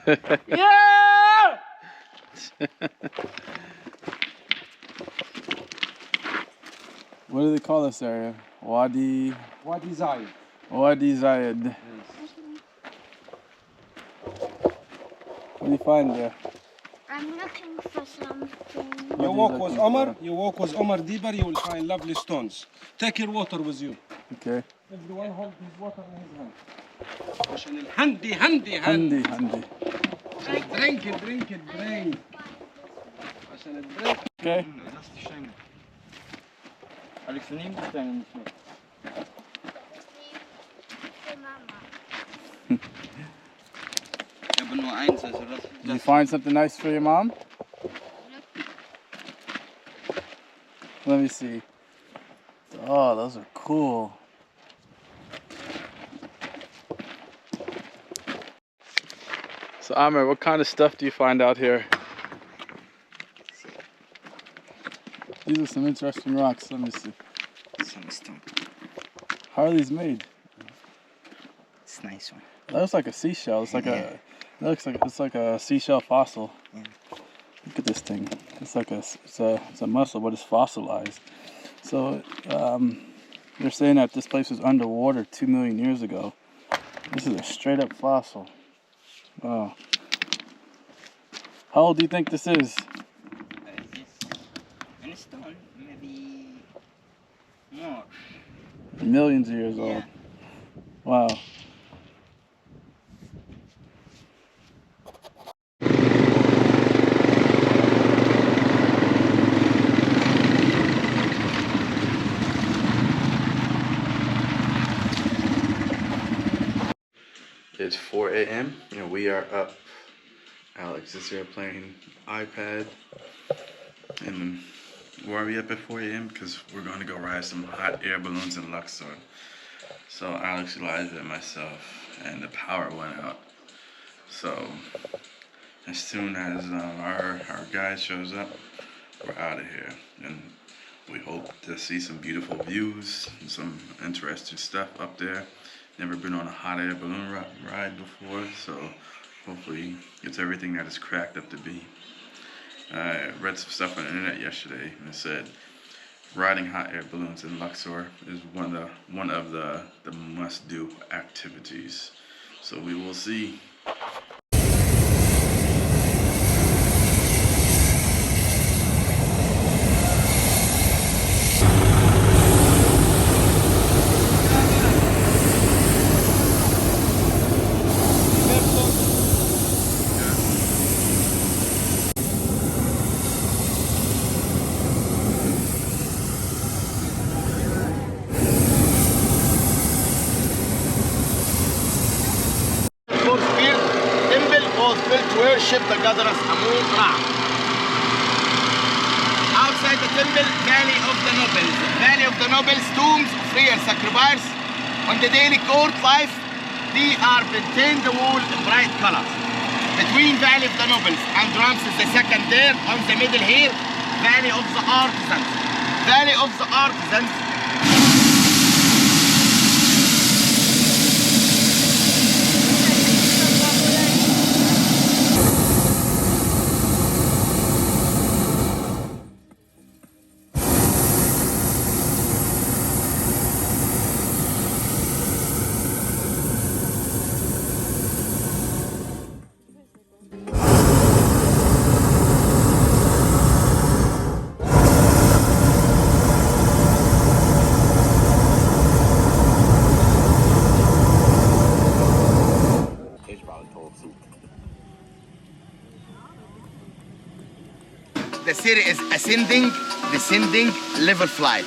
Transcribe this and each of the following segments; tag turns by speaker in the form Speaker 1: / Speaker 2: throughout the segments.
Speaker 1: Yeah!
Speaker 2: What do they call this area? Wadi
Speaker 1: Zayed.
Speaker 2: Wadi Zayed.
Speaker 1: Yes.
Speaker 2: What do you find there?
Speaker 3: I'm looking for something.
Speaker 1: You walk with Omar, deeper, you will find lovely stones. Take your water with you.
Speaker 2: Okay.
Speaker 1: Everyone hold his water in his hand. عشان الهندي هندي drink it. عشان الدرينك.
Speaker 2: Okay.
Speaker 4: Alex, neem die kleine niet mee. Ik heb er nur eins, also das.
Speaker 2: Did you find something nice for your mom? Let me see. Oh, those are cool. So Amr, what kind of stuff do you find out here? These are some interesting rocks. Let me see.
Speaker 4: Sandstone.
Speaker 2: How are these made?
Speaker 4: It's a nice one.
Speaker 2: That looks like a seashell. It's like a. It looks like it's like a seashell fossil.
Speaker 4: Yeah.
Speaker 2: Look at this thing. It's like it's a mussel, but it's fossilized. So they're saying that this place was underwater 2 million years ago. This is a straight up fossil. Wow. How old do you think this is?
Speaker 4: This in a stone, maybe more.
Speaker 2: Millions of years old. Wow. It's 4 a.m. and we are up. Alex is here playing iPad. And why are we up at 4 a.m.? Because we're going to go ride some hot air balloons in Luxor. So Alex, Elijah, and myself, and the power went out. So as soon as our guy shows up, we're out of here. And we hope to see some beautiful views and some interesting stuff up there. Never been on a hot air balloon ride before, so hopefully it's everything that it's cracked up to be. I read some stuff on the internet yesterday, and it said riding hot air balloons in Luxor is one of the must-do activities. So we will see.
Speaker 4: Worship the goddess Amun-Ra. Outside the temple, Valley of the Nobles. Valley of the Nobles, tombs of real sacrifice. On the daily court life, they are painted the wall in bright colors. Between Valley of the Nobles and Ramses II there, on the middle here, Valley of the Artisans. Valley of the Artisans. The city is ascending, descending, level flight.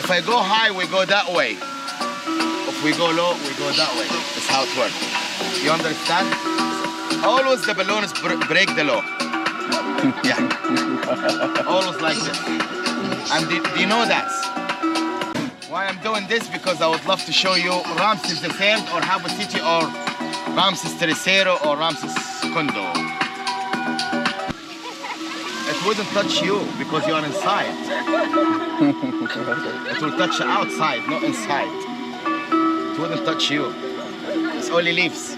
Speaker 4: If I go high, we go that way. If we go low, we go that way. That's how it works. You understand? Always the balloons break the law. Yeah. Always like this. And do you know that? Why I'm doing this? Because I would love to show you Ramses III or Habu City or Ramses III or Ramses Kondo. It wouldn't touch you because you are inside. It will touch outside, not inside. It wouldn't touch you. It's only leaves.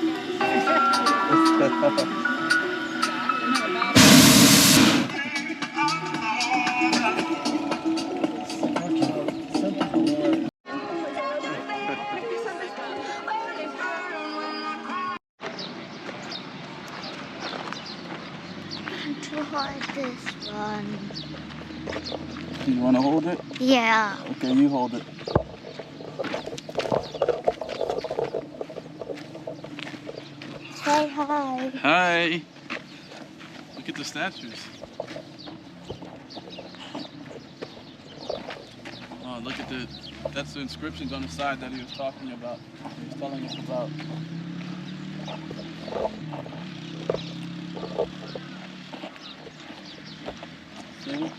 Speaker 3: one.
Speaker 2: You want to hold it?
Speaker 3: Yeah.
Speaker 2: Okay, you hold it.
Speaker 3: Say hi.
Speaker 2: Hi. Look at the statues. Oh, look at that's the inscriptions on the side that he was talking about. He was telling us about. See? It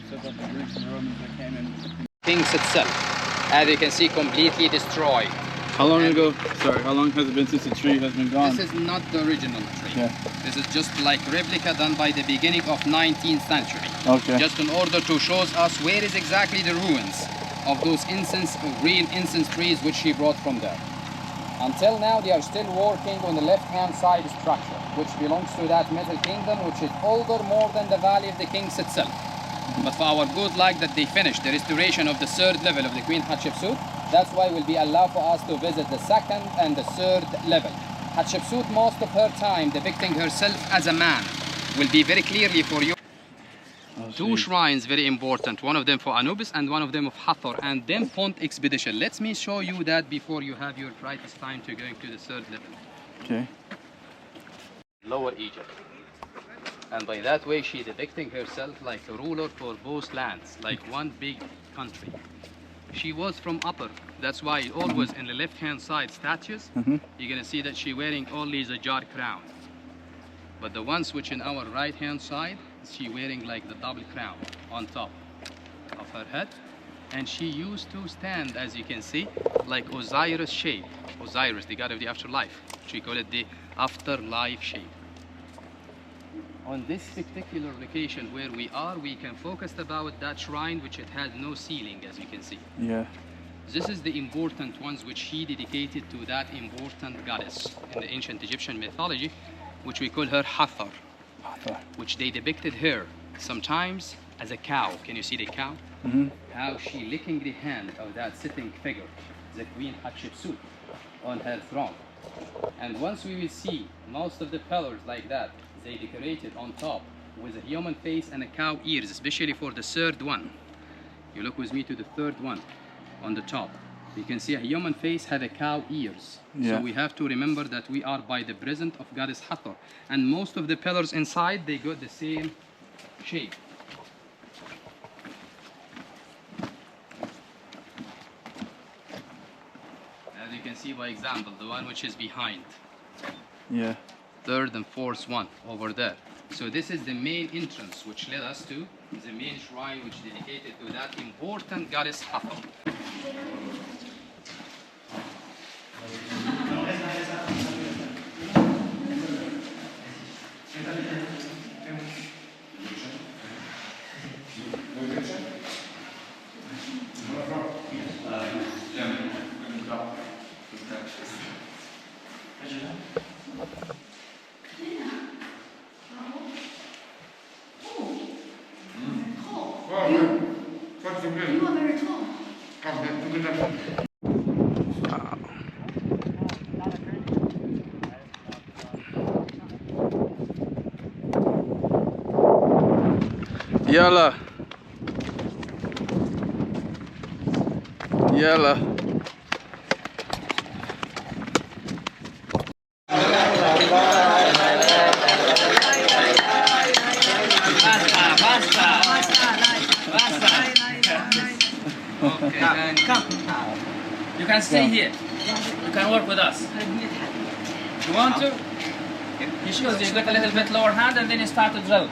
Speaker 2: said about the Greeks and Romans that came in.
Speaker 5: Things itself, as you can see, completely destroyed.
Speaker 2: How long ago? Sorry, how long has it been since the tree has been gone?
Speaker 5: This is not the original tree.
Speaker 2: Yeah.
Speaker 5: This is just like replica done by the beginning of 19th century.
Speaker 2: Okay.
Speaker 5: Just in order to show us where is exactly the ruins of those real incense trees which he brought from there. Until now, they are still working on the left-hand side structure, which belongs to that metal kingdom, which is older more than the Valley of the Kings itself. But for our good luck that they finished the restoration of the third level of the Queen Hatshepsut, that's why we'll be allowed for us to visit the second and the third level. Hatshepsut, most of her time depicting herself as a man, will be very clearly for you. Two shrines very important, one of them for Anubis and one of them of Hathor, and then Pont expedition. Let me show you that before you have your brightest time to going to the third level.
Speaker 2: Okay.
Speaker 5: Lower Egypt. And by that way, she depicting herself like a ruler for both lands, like one big country. She was from upper, that's why always in the left-hand side statues, you're gonna see that she wearing only the jar crown. But the ones which in our right-hand side, she wearing like the double crown on top of her head. And she used to stand, as you can see, like Osiris shape. Osiris, the god of the afterlife. She call it the afterlife shape. On this particular location where we are, we can focus about that shrine which it has no ceiling, as you can see.
Speaker 2: Yeah.
Speaker 5: This is the important ones which he dedicated to that important goddess in the ancient Egyptian mythology, which we call her Hathor, which they depicted her sometimes as a cow. Can you see the cow? How she licking the hand of that sitting figure, the Queen Hatshepsut, on her throne. And once we will see most of the pillars like that, they decorated on top with a human face and a cow ears, especially for the third one. You look with me to the third one on the top. You can see a human face had a cow ears.
Speaker 2: Yeah.
Speaker 5: So we have to remember that we are by the presence of goddess Hathor. And most of the pillars inside, they got the same shape. As you can see by example, the one which is behind.
Speaker 2: Yeah.
Speaker 5: Third and fourth one over there. So this is the main entrance which led us to the main shrine which dedicated to that important goddess Hathor.
Speaker 2: Yalla. Yalla.
Speaker 5: Okay, and come. You can stay here. You can work with us. You want to? He shows you got a little bit lower hand and then you start to drill.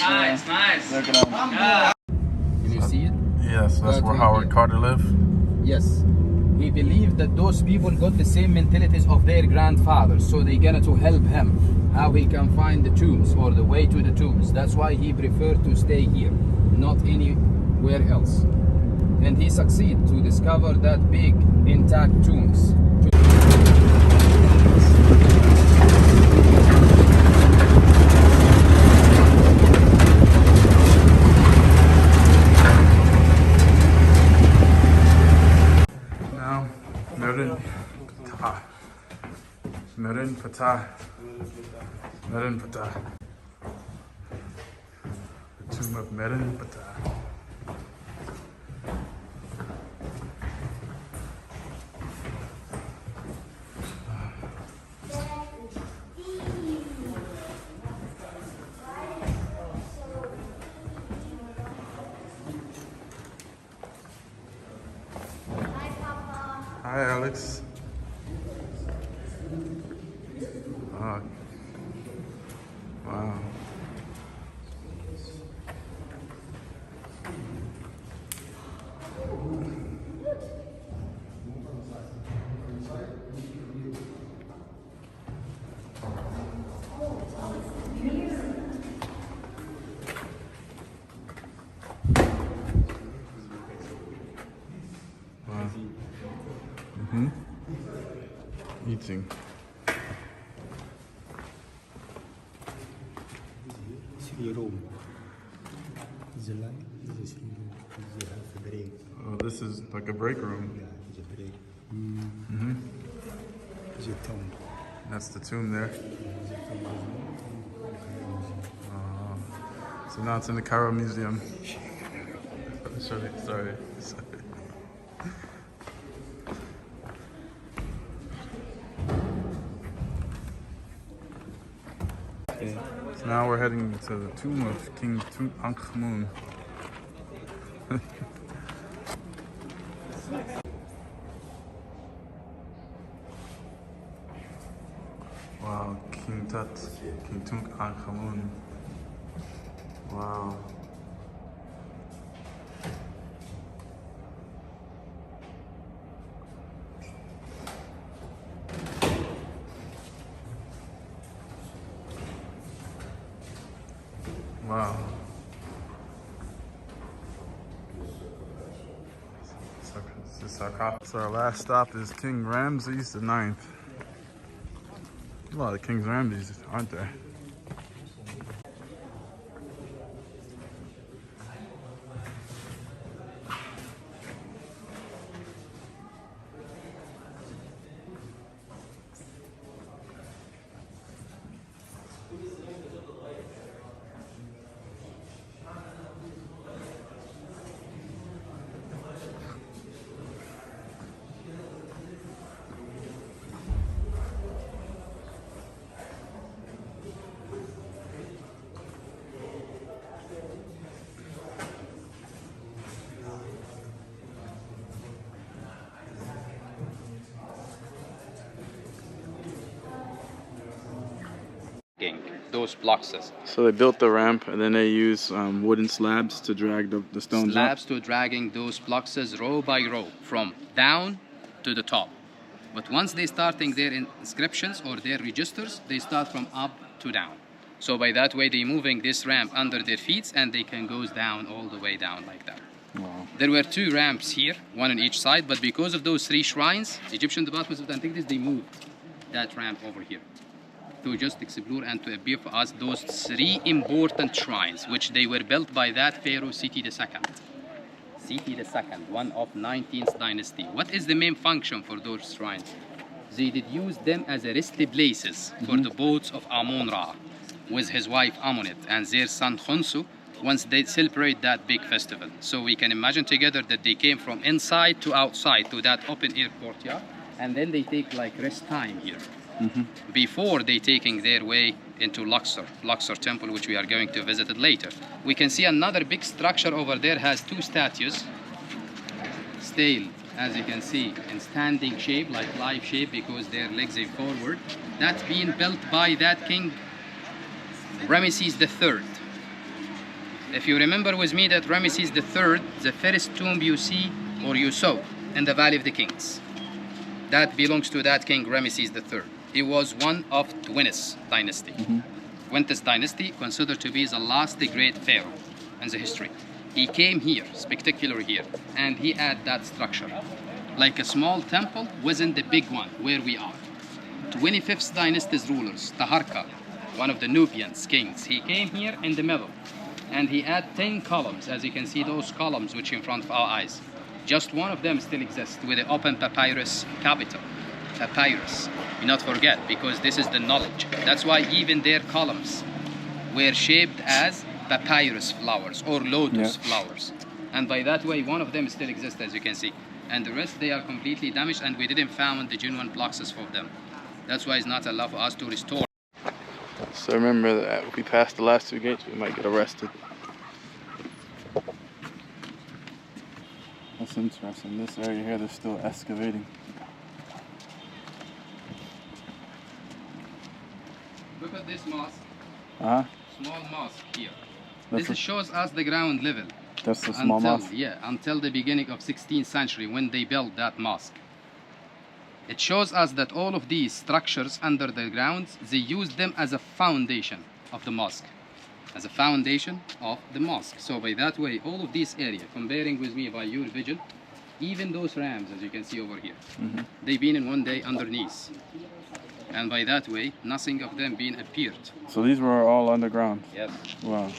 Speaker 5: Nice, nice.
Speaker 2: Look at him.
Speaker 5: Can you see it?
Speaker 2: Yes, that's where Howard Carter lived.
Speaker 5: Yes. He believed that those people got the same mentalities of their grandfathers, so they gonna to help him how he can find the tombs or the way to the tombs. That's why he preferred to stay here, not anywhere else. And he succeeded to discover that big intact tombs.
Speaker 2: Merin Patah. Merin Patah. The tomb of Merin Patah. Hi, Alex. Oh. Wow. Eating. Oh, this is like a break room. That's the tomb there. So now it's in the Cairo Museum. Sorry. So now we're heading to the tomb of King Tutankhamun. Wow, King Tutankhamun. Wow. Wow. So our last stop is King Ramses IX. A lot of Kings Ramses, aren't there?
Speaker 5: Those blocks.
Speaker 2: So they built the ramp and then they use wooden slabs to drag the stones
Speaker 5: Slabs
Speaker 2: up?
Speaker 5: to dragging those blocks row by row from down to the top. But once they starting their inscriptions or their registers, they start from up to down. So by that way, they moving this ramp under their feet and they can go down all the way down like that.
Speaker 2: Wow.
Speaker 5: There were 2 ramps here, one on each side, but because of those 3 shrines, Egyptian Department of Antiquities, they moved that ramp over here to just explore and to appear for us those 3 important shrines, which they were built by that Pharaoh Seti II. Seti II, one of 19th dynasty. What is the main function for those shrines? They did use them as a resting places for the boats of Amun-Ra with his wife Amunet and their son Khonsu once they celebrate that big festival. So we can imagine together that they came from inside to outside to that open air courtyard, and then they take like rest time here. Before they taking their way into Luxor temple, which we are going to visit it later. We can see another big structure over there has 2 statues, still, as you can see, in standing shape, like live shape, because their legs are forward. That's being built by that king Ramesses III. If you remember with me that Ramesses III, the first tomb you see or you saw in the Valley of the Kings, that belongs to that king Ramesses III. He was one of Twintis dynasty. Twintis dynasty considered to be the last great pharaoh in the history. He came here, spectacular here, and he had that structure, like a small temple within the big one where we are. 25th dynasty's rulers, Taharqa, one of the Nubian kings, he came here in the middle, and he had 10 columns, as you can see those columns which in front of our eyes. Just one of them still exists with the open papyrus capital. papyrus. Do not forget, because this is the knowledge. That's why even their columns were shaped as papyrus flowers or lotus flowers. And by that way, one of them still exists, as you can see. And the rest, they are completely damaged, and we didn't found the genuine blocks for them. That's why it's not allowed for us to restore.
Speaker 2: So remember that if we pass the last 2 gates, we might get arrested. That's interesting. This area here, they're still excavating.
Speaker 5: Look at this mosque.
Speaker 2: Small
Speaker 5: mosque here.
Speaker 2: That's
Speaker 5: This shows us the ground level.
Speaker 2: That's the small mosque?
Speaker 5: Yeah, until the beginning of 16th century when they built that mosque. It shows us that all of these structures under the ground, they used them as a foundation of the mosque. As a foundation of the mosque. So by that way, all of this area, comparing with me by your vision, even those rams, as you can see over here, they've been in one day underneath. And by that way, nothing of them being appeared.
Speaker 2: So these were all underground?
Speaker 5: Yes.
Speaker 2: Wow.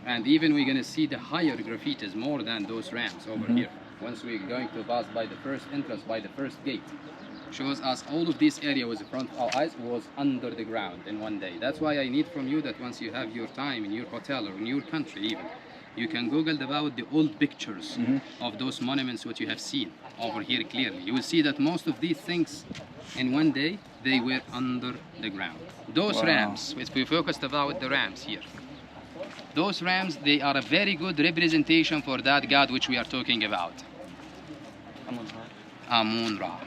Speaker 5: And even we're going to see the higher graffitis more than those rams over here. Once we're going to pass by the first entrance, by the first gate. Shows us all of this area was in front of our eyes was under the ground in one day. That's why I need from you that once you have your time in your hotel or in your country even, you can Google about the old pictures of those monuments what you have seen over here clearly. You will see that most of these things in one day, they were under the ground. Those rams, if we focused about the rams here, those rams, they are a very good representation for that god which we are talking about. Amun-Ra.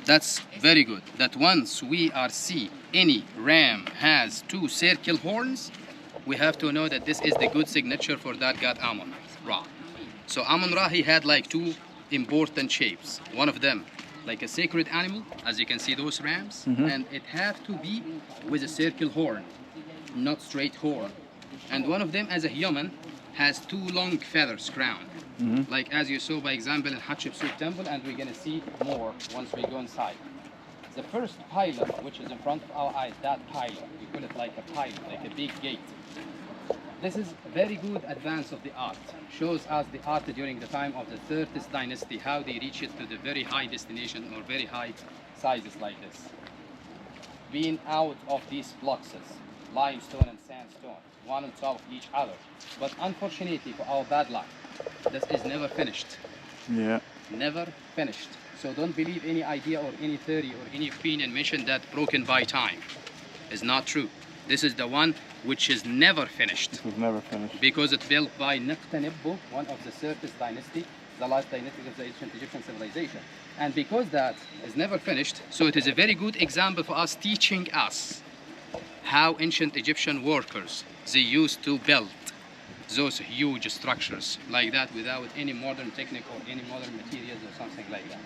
Speaker 5: That's very good. That once we are see any ram has 2 circle horns, we have to know that this is the good signature for that god Amun-Ra. So Amun-Ra, he had like 2 important shapes. One of them like a sacred animal, as you can see those rams, and it have to be with a circle horn, not straight horn. And one of them as a human has 2 long feathers crown. Like as you saw by example in Hatshepsut temple, and we're going to see more once we go inside. The first pylon which is in front of our eyes, that pylon, we call it like a pylon, like a big gate. This is very good advance of the art. Shows us the art during the time of the 30th dynasty, how they reach it to the very high destination or very high sizes like this. Being out of these blocks, limestone and sandstone, one on top of each other. But unfortunately for our bad luck, this is never finished.
Speaker 2: Yeah.
Speaker 5: Never finished. So don't believe any idea or any theory or any opinion mentioned that broken by time. It's not true. This is the one which is never finished.
Speaker 2: It was never finished.
Speaker 5: Because it's built by Nekhtanebbu, one of the 30th dynasty, the last dynasty of the ancient Egyptian civilization. And because that is never finished, so it is a very good example for us, teaching us how ancient Egyptian workers, they used to build those huge structures like that without any modern technique or any modern materials or something like that,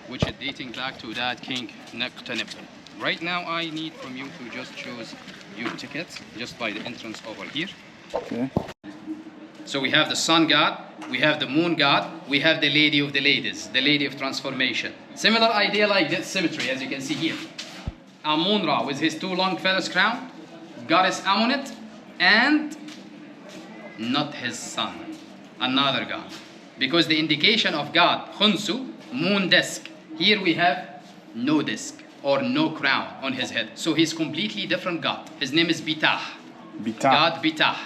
Speaker 5: which is dating back to that King Nekhtanebbu. Right now I need from you to just choose your ticket just by the entrance over here.
Speaker 2: Okay.
Speaker 5: So we have the sun god, we have the moon god, we have the lady of the ladies, the lady of transformation. Similar idea like this symmetry as you can see here. Amun-Ra with his 2 long feathers crown, goddess Amunet, and not his son, another god. Because the indication of god, Khunsu, moon disk. Here we have no disk or no crown on his head. So he's completely different god. His name is Bitah. God Bitah.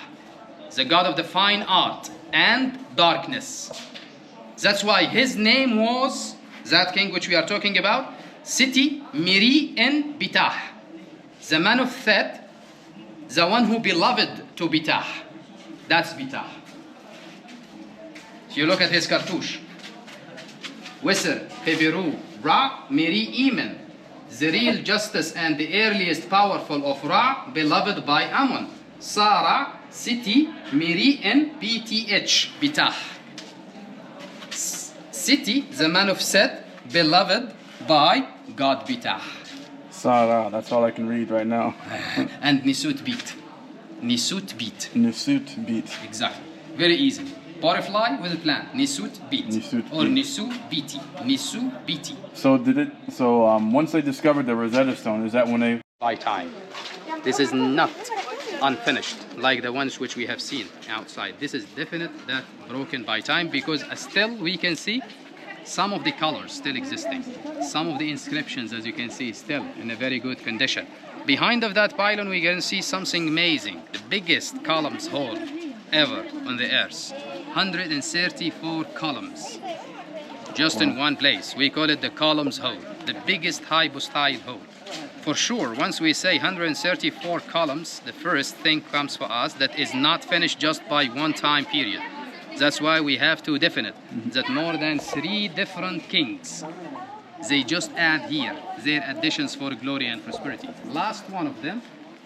Speaker 5: The god of the fine art and darkness. That's why his name was, that king which we are talking about, Siti Miri in Bitah. The man of Thet, the one who beloved to Bitah. That's Bitah. So you look at his cartouche. Wisr, Hebiru, Ra, Miri, Iman. The real justice and the earliest powerful of Ra, beloved by Amun. Sara, Siti, Miri, and BTH, Bitah. Siti, the man of Set, beloved by God Bitah.
Speaker 2: Sarah, that's all I can read right now.
Speaker 5: And Nisut Beat. Nisut Beat.
Speaker 2: Nisut beat.
Speaker 5: Exactly. Very easy. Butterfly with a plant. Nisut Beat.
Speaker 2: Nisut
Speaker 5: or
Speaker 2: beat.
Speaker 5: Nisu Beati. Nisu Beati.
Speaker 2: So once they discovered the Rosetta Stone, is that when they...
Speaker 5: By time. This is not unfinished like the ones which we have seen outside. This is definite that broken by time because still we can see some of the colors still existing. Some of the inscriptions, as you can see, still in a very good condition. Behind of that pylon, we can see something amazing. The biggest columns hall ever on the earth. 134 columns. Just in one place. We call it the columns hall. The biggest hypostyle hall. For sure, once we say 134 columns, the first thing comes for us that is not finished just by one time period. That's why we have to definite that more than 3 different kings, they just add here their additions for glory and prosperity. Last one of them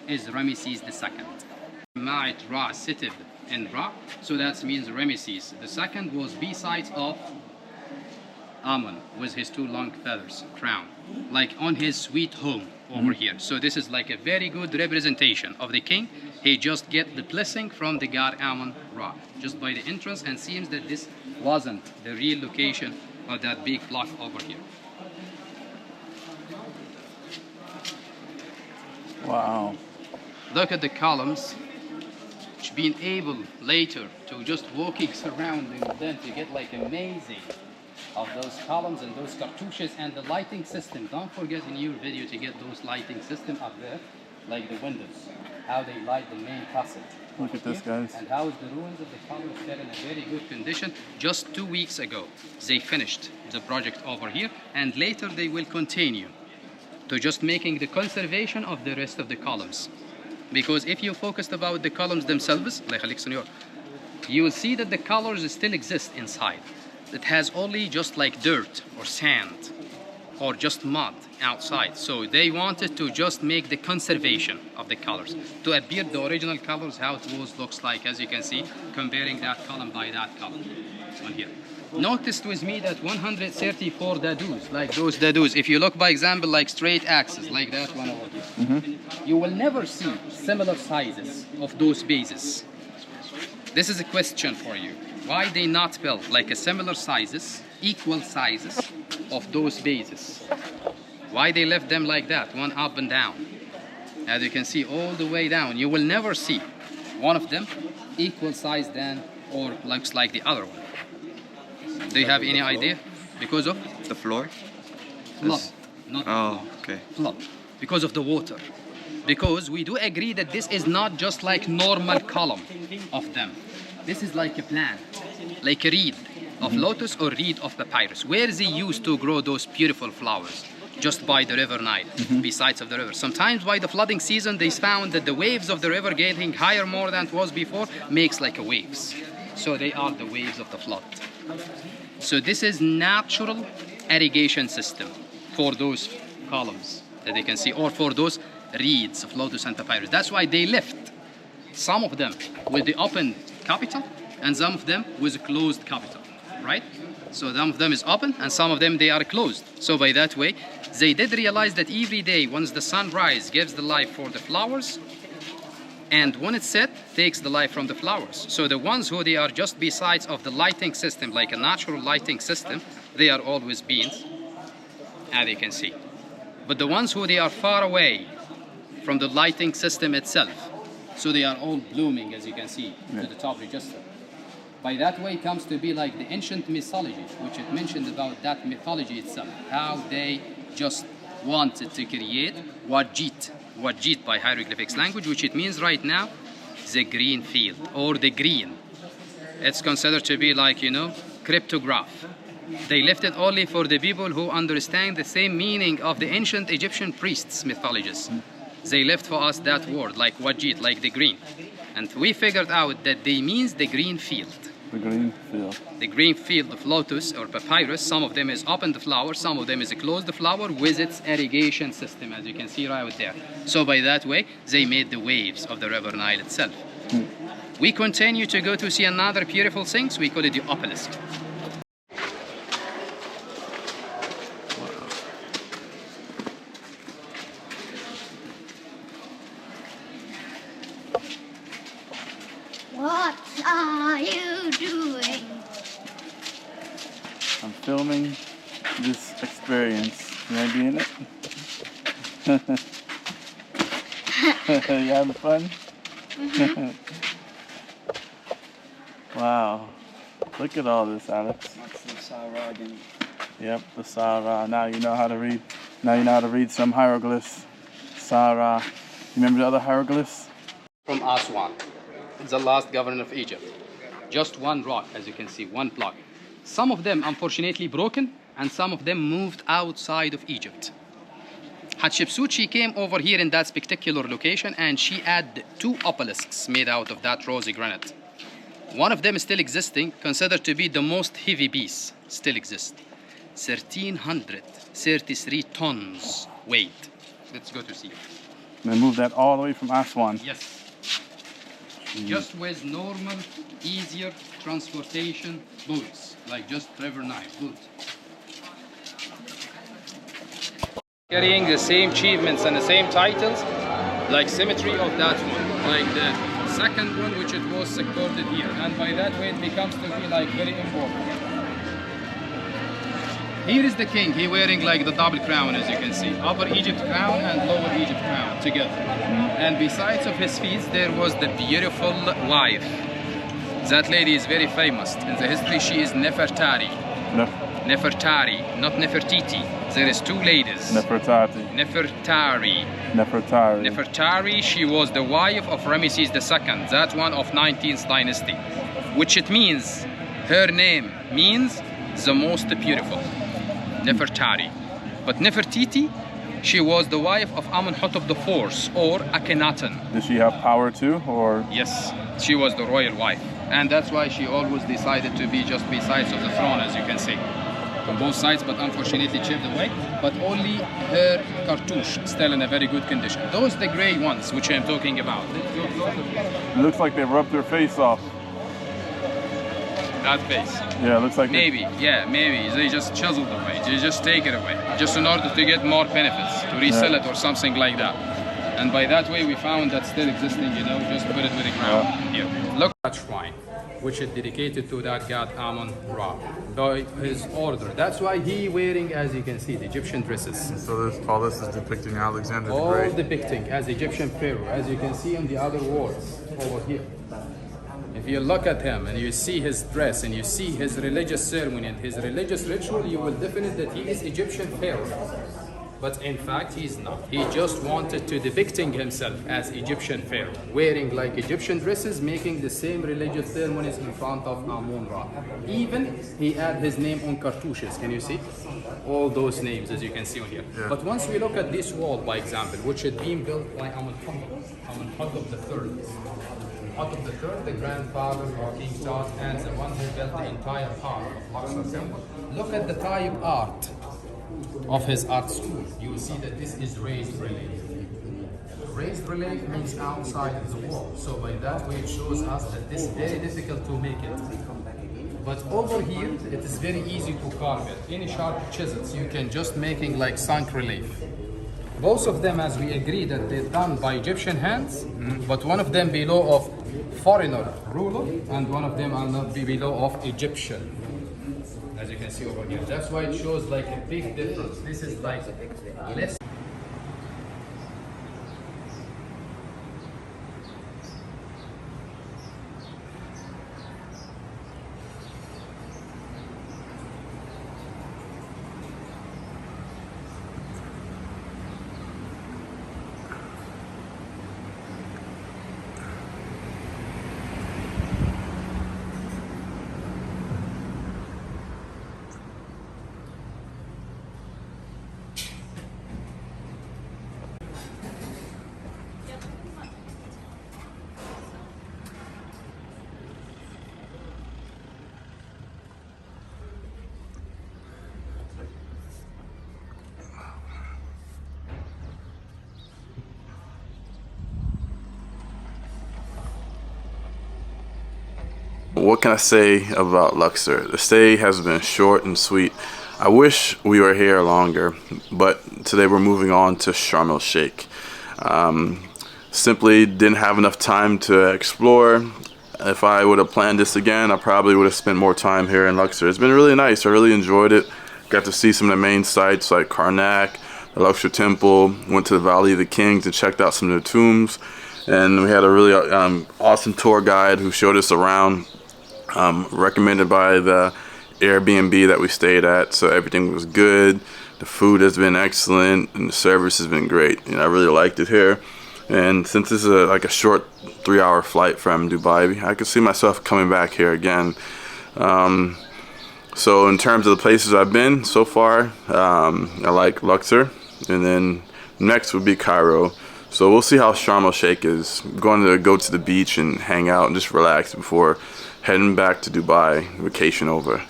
Speaker 5: is Ramesses II. Ma'at Ra seated in Ra, so that means Ramesses II was besides of Amun with his 2 long feathers, crown, like on his sweet home over here. So this is like a very good representation of the king. He just get the blessing from the god Amun Ra, just by the entrance, and seems that this wasn't the real location of that big block over here.
Speaker 2: Wow.
Speaker 5: Look at the columns. Being able later to just walking surrounding them to get like amazing of those columns and those cartouches and the lighting system. Don't forget in your video to get those lighting system up there, like the windows, how they light the main facade.
Speaker 2: Look at this, guys.
Speaker 5: And how is the ruins of the columns still in a very good condition. Just 2 weeks ago, they finished the project over here, and later they will continue to just making the conservation of the rest of the columns. Because if you focused about the columns themselves, you will see that the colors still exist inside. It has only just like dirt or sand or just mud outside. So they wanted to just make the conservation of the colors to appear the original colors, how it was looks like, as you can see, comparing that column by that column on here. Notice with me that 134 dadus, like those dadus, if you look by example like straight axes, like that one over here, you will never see similar sizes of those bases. This is a question for you. Why they not built like a similar sizes, equal sizes of those bases? Why they left them like that, one up and down? As you can see all the way down, you will never see one of them equal size than or looks like the other one. Do you have any idea? Because of?
Speaker 6: The floor?
Speaker 5: Flood. Not
Speaker 6: Oh, okay.
Speaker 5: flood. Because of the water. Because we do agree that this is not just like normal column of them. This is like a plant, like a reed of lotus or reed of papyrus. Where they used to grow those beautiful flowers? Just by the river Nile, besides of the river. Sometimes by the flooding season, they found that the waves of the river getting higher more than it was before makes like a waves. So they are the waves of the flood. So this is natural irrigation system for those columns that they can see, or for those reeds of lotus and papyrus. That's why they left some of them with the open capital and some of them with a closed capital, right? So some of them is open and some of them they are closed. So by that way, they did realize that every day once the sunrise gives the life for the flowers, and when it's set, takes the light from the flowers. So the ones who they are just besides of the lighting system, like a natural lighting system, they are always beans, as you can see. But the ones who they are far away from the lighting system itself, so they are all blooming, as you can see, to the top register. By that way comes to be like the ancient mythology, which it mentioned about that mythology itself, how they just wanted to create Wajit by hieroglyphics language, which it means right now the green field or the green. It's considered to be like, you know, cryptograph. They left it only for the people who understand the same meaning of the ancient Egyptian priests mythologies. They left for us that word like Wajit, like the green. And we figured out that they means the green field.
Speaker 2: The green field.
Speaker 5: The green field of lotus or papyrus, some of them is open the flower, some of them is closed the flower with its irrigation system, as you can see right there. So by that way, they made the waves of the river Nile itself. We continue to go to see another beautiful thing, so we call it the obelisk.
Speaker 3: What are you doing?
Speaker 2: I'm filming this experience. Can I be in it? You having fun? Wow. Look at all this, Alex.
Speaker 1: That's the Sahara again.
Speaker 2: Yep, the Sahara. Now you know how to read. Now you know how to read some hieroglyphs. Sahara. You remember the other hieroglyphs?
Speaker 5: From Aswan, the last governor of Egypt. Just one rock, as you can see, one block. Some of them, unfortunately, broken, and some of them moved outside of Egypt. Hatshepsut, she came over here in that spectacular location, and she added 2 obelisks made out of that rosy granite. One of them is still existing, considered to be the most heavy piece, still exists. 1,333 tons weight. Let's go to see it.
Speaker 2: And they moved that all the way from Aswan.
Speaker 5: Yes. Just with normal, easier transportation boats, like just river Nile boats. Carrying the same achievements and the same titles, like symmetry of that one, like the second one which it was recorded here, and by that way it becomes to be like very important. Here is the king, he wearing like the double crown, as you can see, Upper Egypt crown and Lower Egypt crown together. And besides of his feet, there was the beautiful wife. That lady is very famous. In the history, she is Nefertari. Nefertari, not Nefertiti. There is 2 ladies.
Speaker 2: Nefertari.
Speaker 5: Nefertari.
Speaker 2: Nefertari.
Speaker 5: Nefertari, she was the wife of Ramesses II, that one of 19th dynasty. Which it means, her name means the most beautiful. Nefertari. But Nefertiti, she was the wife of Amenhotep IV, or Akhenaten.
Speaker 2: Did she have power too, or?
Speaker 5: Yes, she was the royal wife. And that's why she always decided to be just besides of the throne, as you can see. From both sides, but unfortunately chipped away. But only her cartouche still in a very good condition. Those the gray ones, which I'm talking about.
Speaker 2: It looks like they rubbed their face off.
Speaker 5: That face.
Speaker 2: Yeah, it looks like
Speaker 5: maybe, yeah, maybe. They just chiseled away. They just take it away. Just in order to get more benefits, to resell it or something like that. And by that way, we found that still existing, you know, just put it with the ground here. Look at that shrine, which is dedicated to that god Amun-Ra, by his order. That's why he wearing, as you can see, the Egyptian dresses.
Speaker 2: So all this is depicting Alexander the
Speaker 5: All
Speaker 2: Great.
Speaker 5: depicting as Egyptian pharaoh, as you can see on the other walls over here. If you look at him and you see his dress and you see his religious ceremony and his religious ritual, you will definitely that he is Egyptian pharaoh. But in fact, he's not. He just wanted to depicting himself as Egyptian pharaoh, wearing like Egyptian dresses, making the same religious ceremonies in front of Amun-Ra. Even he had his name on cartouches. Can you see? All those names, as you can see on here. Yeah. But once we look at this wall, by example, which had been built by Amenhotep III. Amenhotep III, the grandfather of King Tut, and the one who built the entire part of Luxor temple. Look at the type art of his art school. You will see that this is raised relief. Raised relief means outside of the wall. So by that way it shows us that this is very difficult to make it. But over here, it is very easy to carve it. Any sharp chisels, you can just making like sunk relief. Both of them, as we agree, that they're done by Egyptian hands, but one of them below of foreigner ruler, and one of them will not be below of Egyptian. As you can see over here. That's why it shows like a big difference. This is like less.
Speaker 2: What can I say about Luxor? The stay has been short and sweet. I wish we were here longer, but today we're moving on to Sharm el-Sheikh. Simply didn't have enough time to explore. If I would have planned this again, I probably would have spent more time here in Luxor. It's been really nice. I really enjoyed it. Got to see some of the main sites like Karnak, the Luxor Temple, went to the Valley of the Kings and checked out some of the tombs. And we had a really awesome tour guide who showed us around. Recommended by the Airbnb that we stayed at, so everything was good. The food has been excellent and the service has been great. You know, I really liked it here. And since this is like a short 3-hour flight from Dubai, I could see myself coming back here again. So in terms of the places I've been so far, I like Luxor, and then next would be Cairo. So we'll see how Sharm el-Sheikh is. I'm going to go to the beach and hang out and just relax before heading back to Dubai, vacation over.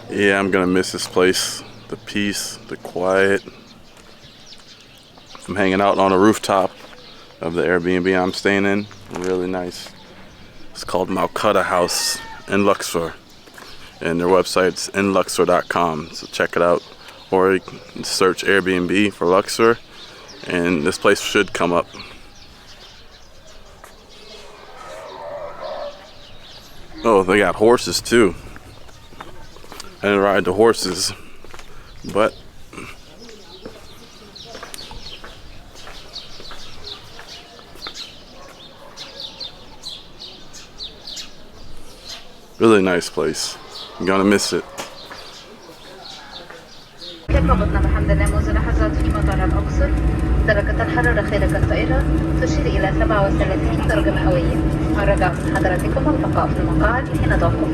Speaker 2: Yeah, I'm gonna miss this place. The peace, the quiet. I'm hanging out on a rooftop of the Airbnb I'm staying in. Really nice. It's called Malkata House in Luxor. And their website's inluxor.com. So check it out. Or you can search Airbnb for Luxor and this place should come up. Oh, they got horses too. I didn't ride the horses, but really nice place. I'm gonna miss it.
Speaker 6: ربطنا بحمد الله منذ لحظات في مطار الأقصر. درجة الحرارة خارج الطائرة تشير إلى 37 درجة مئوية. الرجاء من حضراتكم البقاء في المقاعد حين توقف